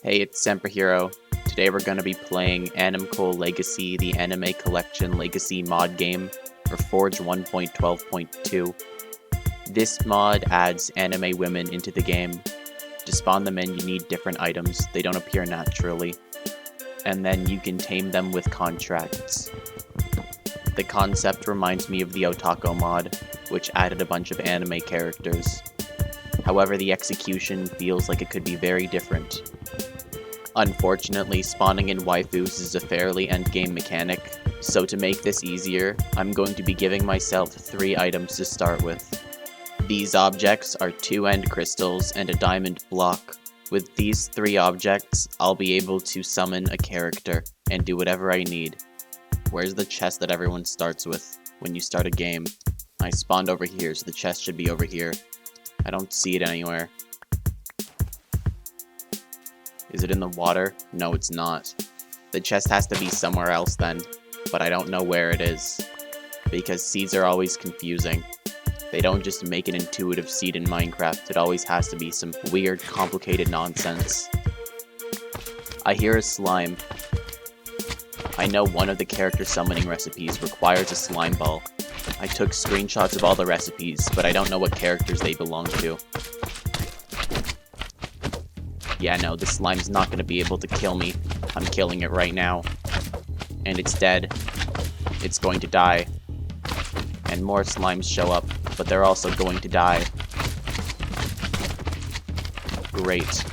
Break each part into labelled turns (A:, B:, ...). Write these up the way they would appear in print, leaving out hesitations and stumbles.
A: Hey, it's Semperhero. Today we're going to be playing AnimColle Legacy, the Anime Collection Legacy mod game for Forge 1.12.2. This mod adds anime women into the game. To spawn them in, you need different items. They don't appear naturally. And then you can tame them with contracts. The concept reminds me of the Otako mod, which added a bunch of anime characters. However, the execution feels like it could be very different. Unfortunately, spawning in waifus is a fairly endgame mechanic, so to make this easier, I'm going to be giving myself 3 items to start with. These objects are 2 end crystals and a diamond block. With these 3 objects, I'll be able to summon a character and do whatever I need. Where's the chest that everyone starts with when you start a game? I spawned over here, so the chest should be over here. I don't see it anywhere. Is it in the water? No, it's not. The chest has to be somewhere else then, but I don't know where it is. Because seeds are always confusing. They don't just make an intuitive seed in Minecraft, it always has to be some weird, complicated nonsense. I hear a slime. I know one of the character summoning recipes requires a slime ball. I took screenshots of all the recipes, but I don't know what characters they belong to. Yeah, no, this slime's not gonna be able to kill me. I'm killing it right now. And it's dead. It's going to die. And more slimes show up, but they're also going to die. Great.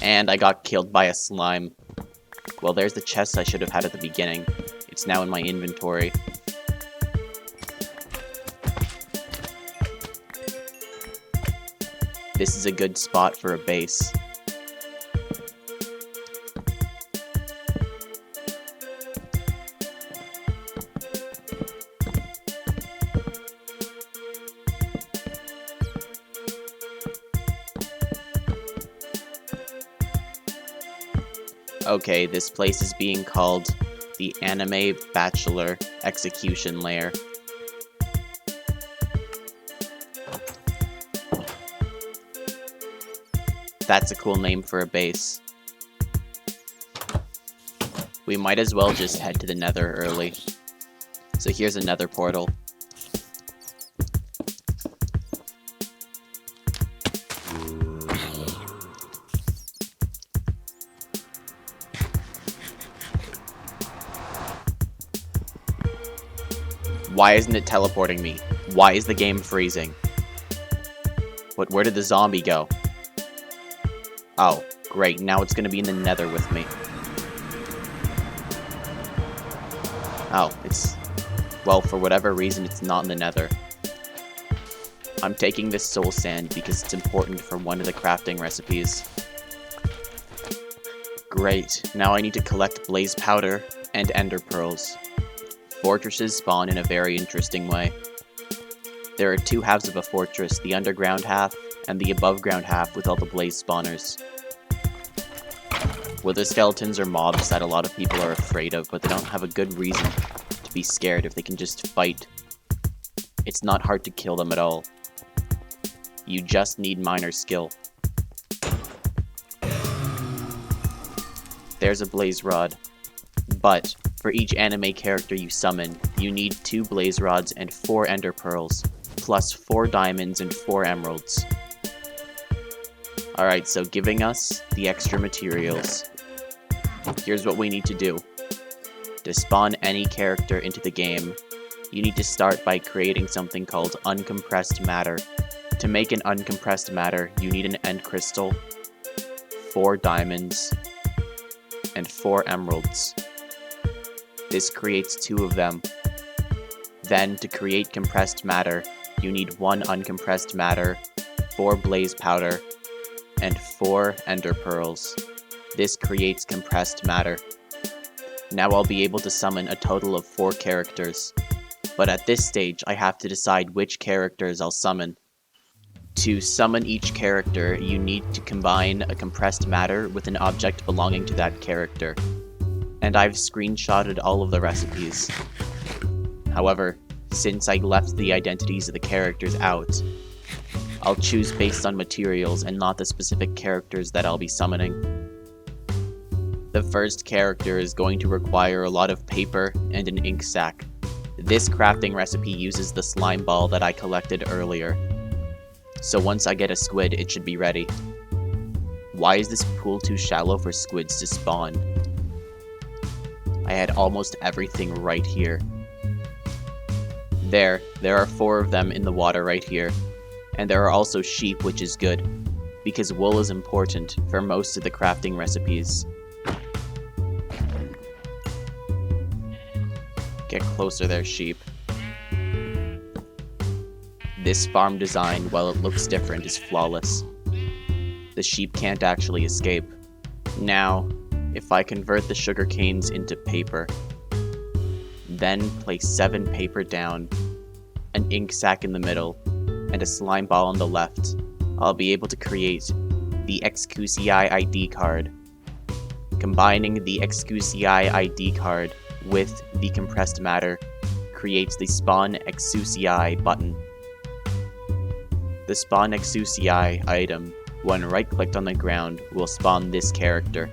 A: And I got killed by a slime. Well, there's the chest I should have had at the beginning. It's now in my inventory. This is a good spot for a base. Okay, this place is being called the Anime Bachelor Execution Lair. That's a cool name for a base. We might as well just head to the nether early. So here's a nether portal. Why isn't it teleporting me? Why is the game freezing? Where did the zombie go? Oh, great, now it's gonna be in the nether with me. Oh, well, for whatever reason, it's not in the nether. I'm taking this soul sand because it's important for one of the crafting recipes. Great, now I need to collect blaze powder and ender pearls. Fortresses spawn in a very interesting way. There are 2 halves of a fortress, the underground half and the above ground half with all the blaze spawners. Wither skeletons are mobs that a lot of people are afraid of, but they don't have a good reason to be scared if they can just fight. It's not hard to kill them at all. You just need miner skill. There's a blaze rod. But for each anime character you summon, you need 2 blaze rods and 4 ender pearls, plus 4 diamonds and 4 emeralds. Alright, so giving us the extra materials. Here's what we need to do. To spawn any character into the game, you need to start by creating something called uncompressed matter. To make an uncompressed matter, you need an end crystal, 4 diamonds, and 4 emeralds. This creates 2 of them. Then, to create compressed matter, you need 1 uncompressed matter, 4 blaze powder, and 4 ender pearls. This creates compressed matter. Now I'll be able to summon a total of 4 characters. But at this stage, I have to decide which characters I'll summon. To summon each character, you need to combine a compressed matter with an object belonging to that character. and I've screenshotted all of the recipes. However, since I left the identities of the characters out, I'll choose based on materials and not the specific characters that I'll be summoning. The first character is going to require a lot of paper and an ink sac. This crafting recipe uses the slime ball that I collected earlier. So once I get a squid, it should be ready. Why is this pool too shallow for squids to spawn? I had almost everything right here. There are 4 of them in the water right here. And there are also sheep, which is good, because wool is important for most of the crafting recipes. Get closer there, sheep. This farm design, while it looks different, is flawless. The sheep can't actually escape. Now, if I convert the sugar canes into paper, then place 7 paper down, an ink sac in the middle, and a slime ball on the left, I'll be able to create the XQCI ID card. Combining the XQCI ID card with the compressed matter creates the Spawn XQCI button. The Spawn XQCI item, when right-clicked on the ground, will spawn this character.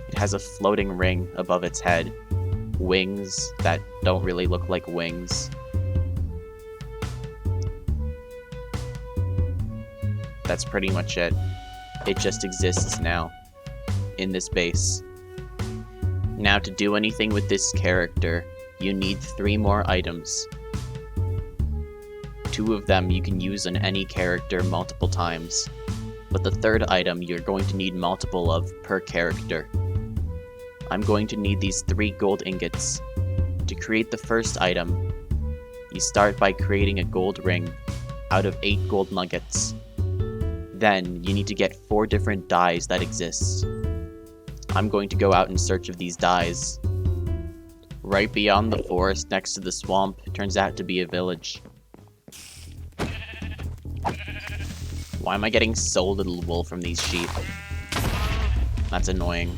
A: It has a floating ring above its head, wings that don't really look like wings. That's pretty much it. It just exists now, in this base. Now to do anything with this character, you need 3 more items. 2 of them you can use on any character multiple times, but the 3rd item you're going to need multiple of per character. I'm going to need these 3 gold ingots. To create the first item, you start by creating a gold ring out of 8 gold nuggets. Then, you need to get 4 different dyes that exist. I'm going to go out in search of these dyes. Right beyond the forest next to the swamp turns out to be a village. Why am I getting so little wool from these sheep? That's annoying.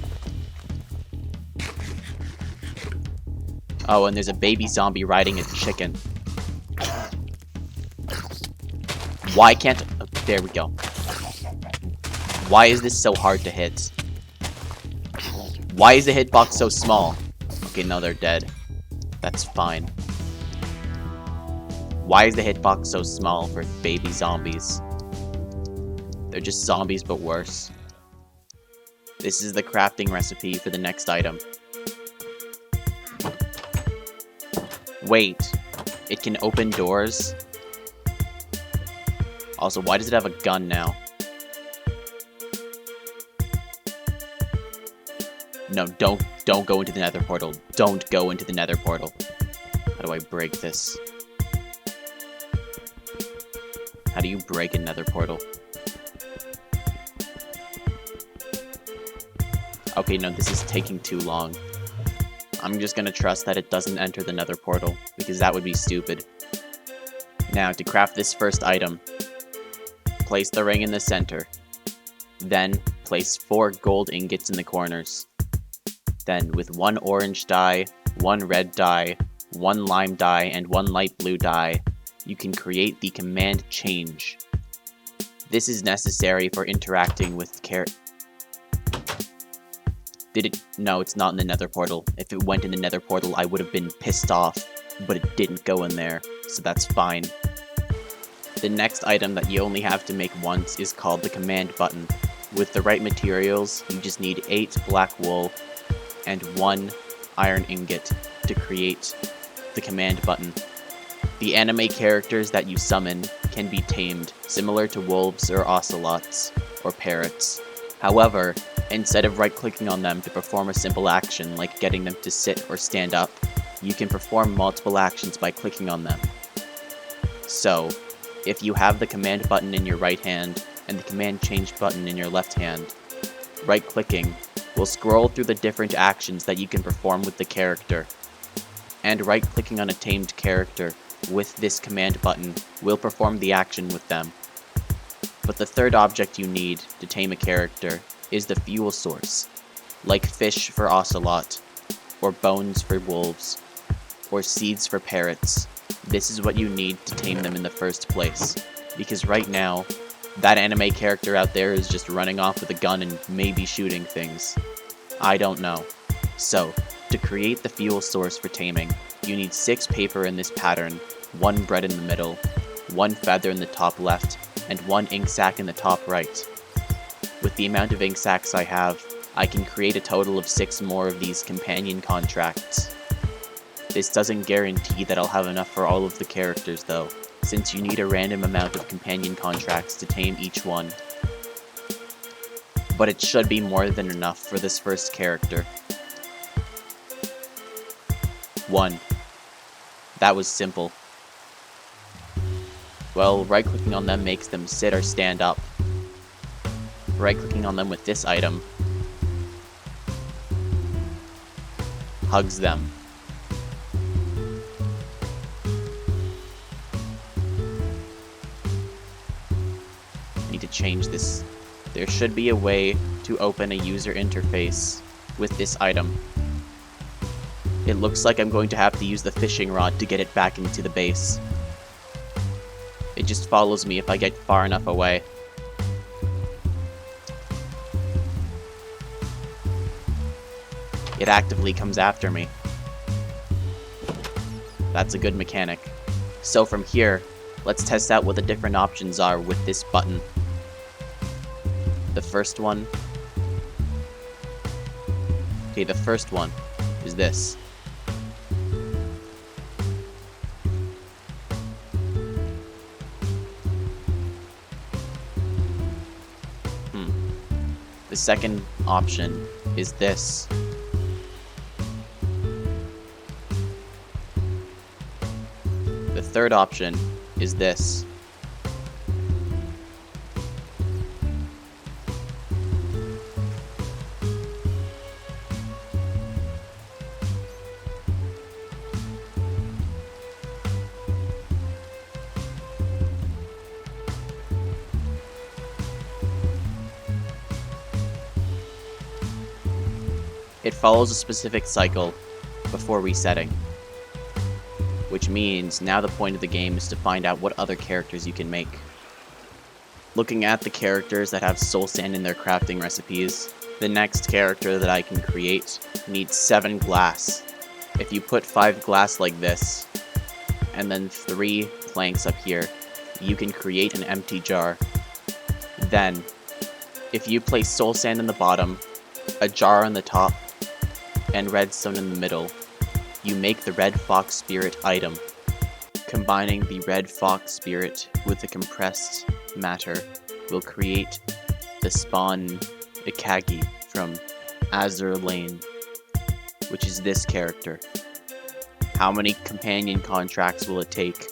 A: Oh, and there's a baby zombie riding a chicken. Why can't... Oh, there we go. Why is this so hard to hit? Why is the hitbox so small? Okay, no, they're dead. That's fine. Why is the hitbox so small for baby zombies? They're just zombies, but worse. This is the crafting recipe for the next item. Wait, it can open doors? Also, why does it have a gun now? No, don't go into the nether portal. Don't go into the nether portal. How do I break this? How do you break a nether portal? Okay, no, this is taking too long. I'm just gonna trust that it doesn't enter the nether portal, because that would be stupid. Now, to craft this first item, place the ring in the center. Then, place 4 gold ingots in the corners. Then, with 1 orange dye, 1 red dye, 1 lime dye, and 1 light blue dye, you can create the command change. This is necessary for interacting with No, it's not in the nether portal. If it went in the nether portal, I would have been pissed off, but it didn't go in there, so that's fine. The next item that you only have to make once is called the command button. With the right materials, you just need 8 black wool and 1 iron ingot to create the command button. The anime characters that you summon can be tamed, similar to wolves or ocelots or parrots. However, instead of right-clicking on them to perform a simple action like getting them to sit or stand up, you can perform multiple actions by clicking on them. So, if you have the command button in your right hand and the command change button in your left hand, right-clicking will scroll through the different actions that you can perform with the character, and right-clicking on a tamed character with this command button will perform the action with them. But the third object you need to tame a character is the fuel source, like fish for ocelot, or bones for wolves, or seeds for parrots. This is what you need to tame them in the first place, because right now, that anime character out there is just running off with a gun and maybe shooting things. I don't know. So, to create the fuel source for taming, you need 6 paper in this pattern, 1 bread in the middle, 1 feather in the top left, and 1 ink sac in the top right. With the amount of ink sacs I have, I can create a total of 6 more of these companion contracts. This doesn't guarantee that I'll have enough for all of the characters though, since you need a random amount of companion contracts to tame each one. But it should be more than enough for this first character. 1. That was simple. Well, right-clicking on them makes them sit or stand up. Right-clicking on them with this item hugs them. I need to change this. There should be a way to open a user interface with this item. It looks like I'm going to have to use the fishing rod to get it back into the base. It just follows me if I get far enough away. It actively comes after me. That's a good mechanic. So from here, let's test out what the different options are with this button. The first one... Okay, the first one is this. The second option is this. The third option is this. It follows a specific cycle before resetting, which means now the point of the game is to find out what other characters you can make. Looking at the characters that have soul sand in their crafting recipes, the next character that I can create needs 7 glass. If you put 5 glass like this, and then 3 planks up here, you can create an empty jar. Then, if you place soul sand in the bottom, a jar on the top, and redstone in the middle, you make the red fox spirit item. Combining the red fox spirit with the compressed matter will create the spawn Ikagi from Azur Lane, which is this character. How many companion contracts will it take?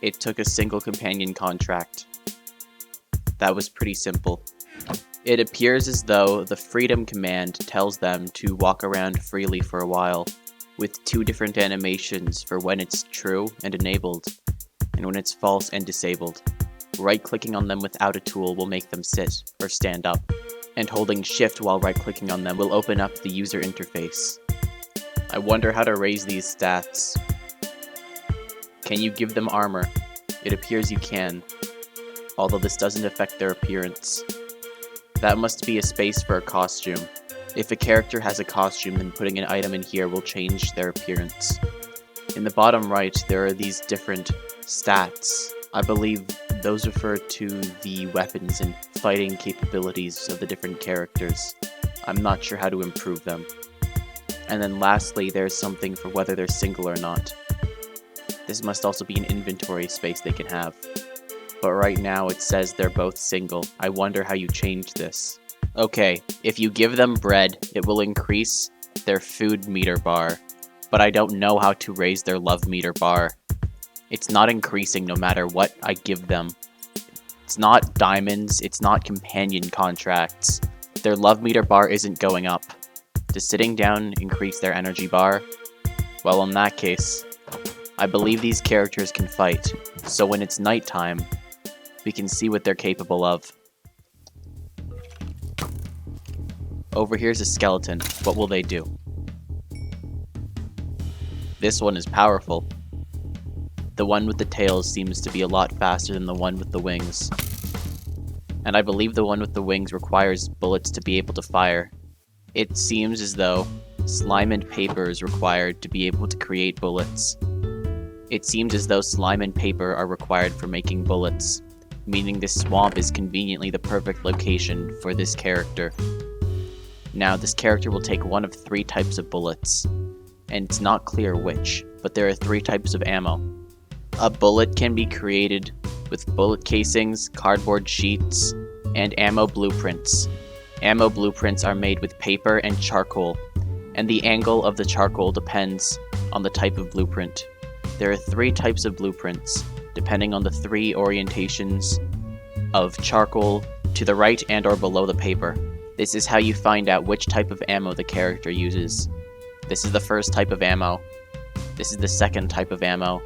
A: It took a single companion contract. That was pretty simple. It appears as though the freedom command tells them to walk around freely for a while, with 2 different animations for when it's true and enabled, and when it's false and disabled. Right-clicking on them without a tool will make them sit or stand up, and holding shift while right-clicking on them will open up the user interface. I wonder how to raise these stats. Can you give them armor? It appears you can, although this doesn't affect their appearance. That must be a space for a costume. If a character has a costume, then putting an item in here will change their appearance. In the bottom right, there are these different stats. I believe those refer to the weapons and fighting capabilities of the different characters. I'm not sure how to improve them. And then lastly, there's something for whether they're single or not. This must also be an inventory space they can have. But right now it says they're both single. I wonder how you change this. Okay, if you give them bread, it will increase their food meter bar. But I don't know how to raise their love meter bar. It's not increasing no matter what I give them. It's not diamonds, it's not companion contracts. Their love meter bar isn't going up. Does sitting down increase their energy bar? Well, in that case, I believe these characters can fight. So when it's nighttime, we can see what they're capable of. Over here's a skeleton. What will they do? This one is powerful. The one with the tails seems to be a lot faster than the one with the wings. And I believe the one with the wings requires bullets to be able to fire. It seems as though slime and paper is required to be able to create bullets. It seems as though slime and paper are required for making bullets, meaning this swamp is conveniently the perfect location for this character. Now, this character will take one of 3 types of bullets, and it's not clear which, but there are 3 types of ammo. A bullet can be created with bullet casings, cardboard sheets, and ammo blueprints. Ammo blueprints are made with paper and charcoal, and the angle of the charcoal depends on the type of blueprint. There are 3 types of blueprints, depending on the 3 orientations of charcoal to the right and or below the paper. This is how you find out which type of ammo the character uses. This is the first type of ammo, this is the second type of ammo,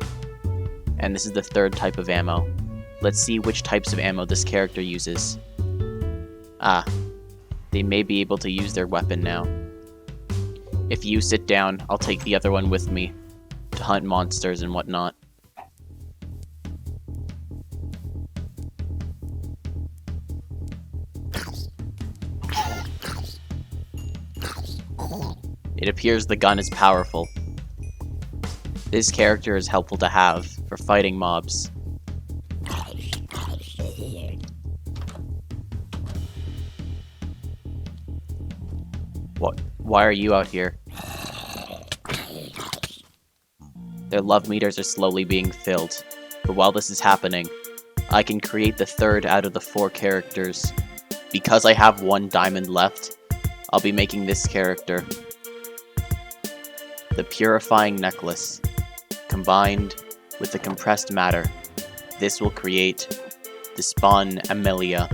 A: and this is the third type of ammo. Let's see which types of ammo this character uses. Ah, they may be able to use their weapon now. If you sit down, I'll take the other one with me to hunt monsters and whatnot. It appears the gun is powerful. This character is helpful to have for fighting mobs. What? Why are you out here? Their love meters are slowly being filled, but while this is happening, I can create the third out of the 4 characters. Because I have 1 diamond left, I'll be making this character. The Purifying Necklace, combined with the compressed matter. This will create the Spawn Amelia.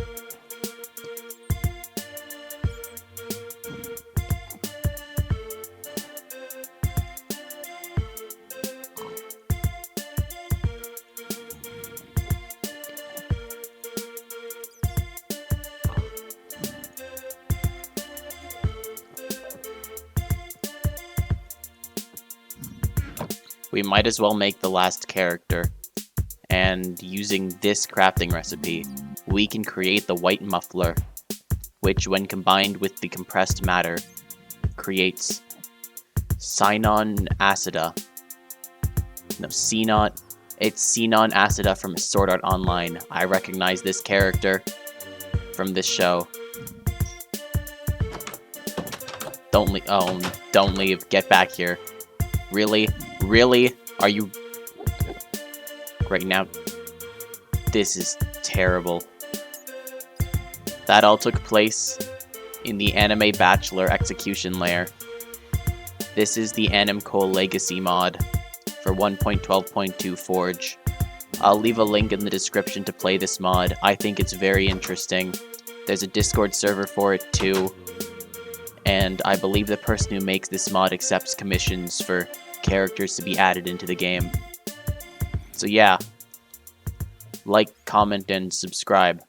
A: We might as well make the last character, and using this crafting recipe, we can create the white muffler, which when combined with the compressed matter, creates Xenon Acida. No, Xenon. It's Xenon Acida from Sword Art Online. I recognize this character from this show. Don't leave. Oh, don't leave. Get back here. Really? Really? Are you... Right now? This is terrible. That all took place in the Anime Bachelor execution lair. This is the AnimColle Legacy mod for 1.12.2 Forge. I'll leave a link in the description to play this mod. I think it's very interesting. There's a Discord server for it too. And I believe the person who makes this mod accepts commissions for characters to be added into the game. So yeah, like, comment, and subscribe.